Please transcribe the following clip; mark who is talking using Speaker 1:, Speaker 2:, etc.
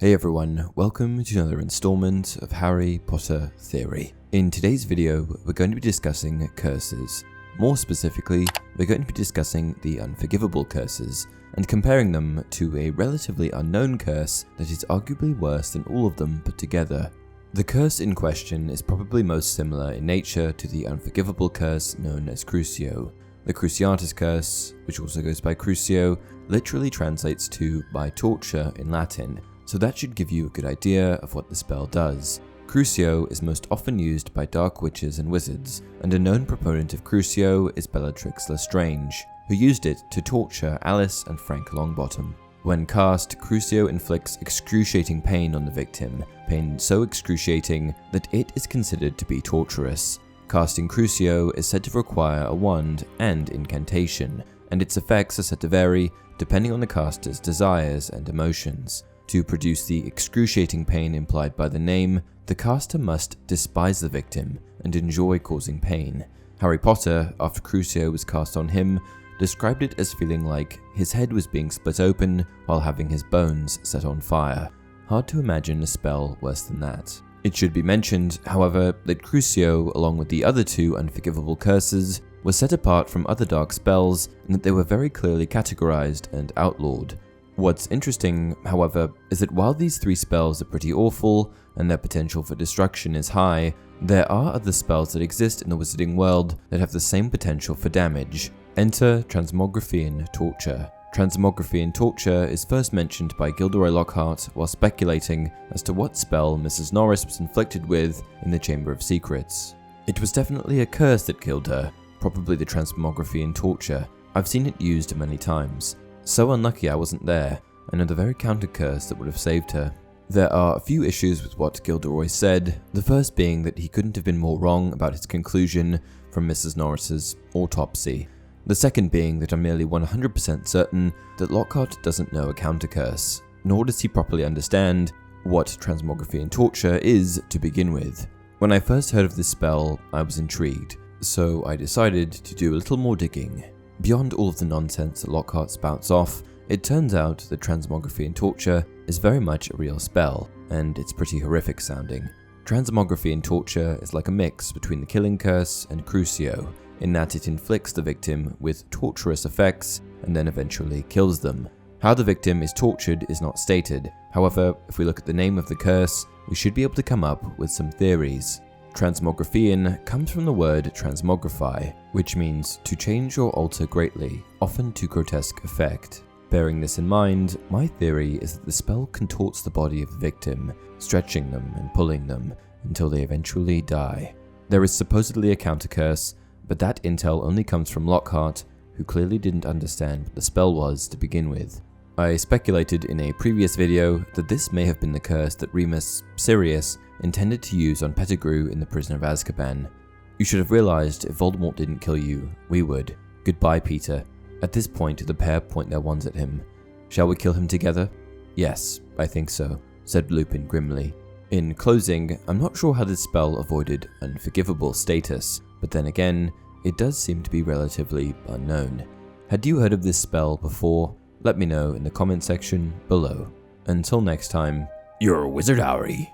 Speaker 1: Hey everyone, welcome to another installment of Harry Potter Theory. In today's video, we're going to be discussing curses. More specifically, we're going to be discussing the unforgivable curses, and comparing them to a relatively unknown curse that is arguably worse than all of them put together. The curse in question is probably most similar in nature to the unforgivable curse known as Crucio. The Cruciatus Curse, which also goes by Crucio, literally translates to by torture in Latin, so that should give you a good idea of what the spell does. Crucio is most often used by dark witches and wizards, and a known proponent of Crucio is Bellatrix Lestrange, who used it to torture Alice and Frank Longbottom. When cast, Crucio inflicts excruciating pain on the victim, pain so excruciating that it is considered to be torturous. Casting Crucio is said to require a wand and incantation, and its effects are said to vary depending on the caster's desires and emotions. To produce the excruciating pain implied by the name, the caster must despise the victim and enjoy causing pain. Harry Potter, after Crucio was cast on him, described it as feeling like his head was being split open while having his bones set on fire. Hard to imagine a spell worse than that. It should be mentioned, however, that Crucio, along with the other two unforgivable curses, was set apart from other dark spells and that they were very clearly categorized and outlawed. What's interesting, however, is that while these three spells are pretty awful and their potential for destruction is high, there are other spells that exist in the wizarding world that have the same potential for damage. Enter Transmogrifian Torture. Transmogrifian Torture is first mentioned by Gilderoy Lockhart while speculating as to what spell Mrs. Norris was inflicted with in the Chamber of Secrets. It was definitely a curse that killed her, probably the Transmogrifian Torture. I've seen it used many times. So unlucky I wasn't there, another very counter curse that would have saved her. There are a few issues with what Gilderoy said, the first being that he couldn't have been more wrong about his conclusion from Mrs. Norris's autopsy. The second being that I'm nearly 100% certain that Lockhart doesn't know a counter curse, nor does he properly understand what Transmogrifian Torture is to begin with. When I first heard of this spell, I was intrigued, so I decided to do a little more digging. Beyond all of the nonsense that Lockhart spouts off, it turns out that Transmogrifian Torture is very much a real spell, and it's pretty horrific sounding. Transmogrifian Torture is like a mix between the Killing Curse and Crucio, in that it inflicts the victim with torturous effects and then eventually kills them. How the victim is tortured is not stated, however, if we look at the name of the curse, we should be able to come up with some theories. Transmogrifian comes from the word transmogrify, which means to change or alter greatly, often to grotesque effect. Bearing this in mind, my theory is that the spell contorts the body of the victim, stretching them and pulling them until they eventually die. There is supposedly a counter curse, but that intel only comes from Lockhart, who clearly didn't understand what the spell was to begin with. I speculated in a previous video that this may have been the curse that Remus Sirius intended to use on Pettigrew in the Prisoner of Azkaban. You should have realized if Voldemort didn't kill you, we would. Goodbye, Peter. At this point, the pair point their wands at him. Shall we kill him together? Yes, I think so, said Lupin grimly. In closing, I'm not sure how this spell avoided unforgivable status, but then again, it does seem to be relatively unknown. Had you heard of this spell before? Let me know in the comment section below. Until next time, you're a wizard, Harry.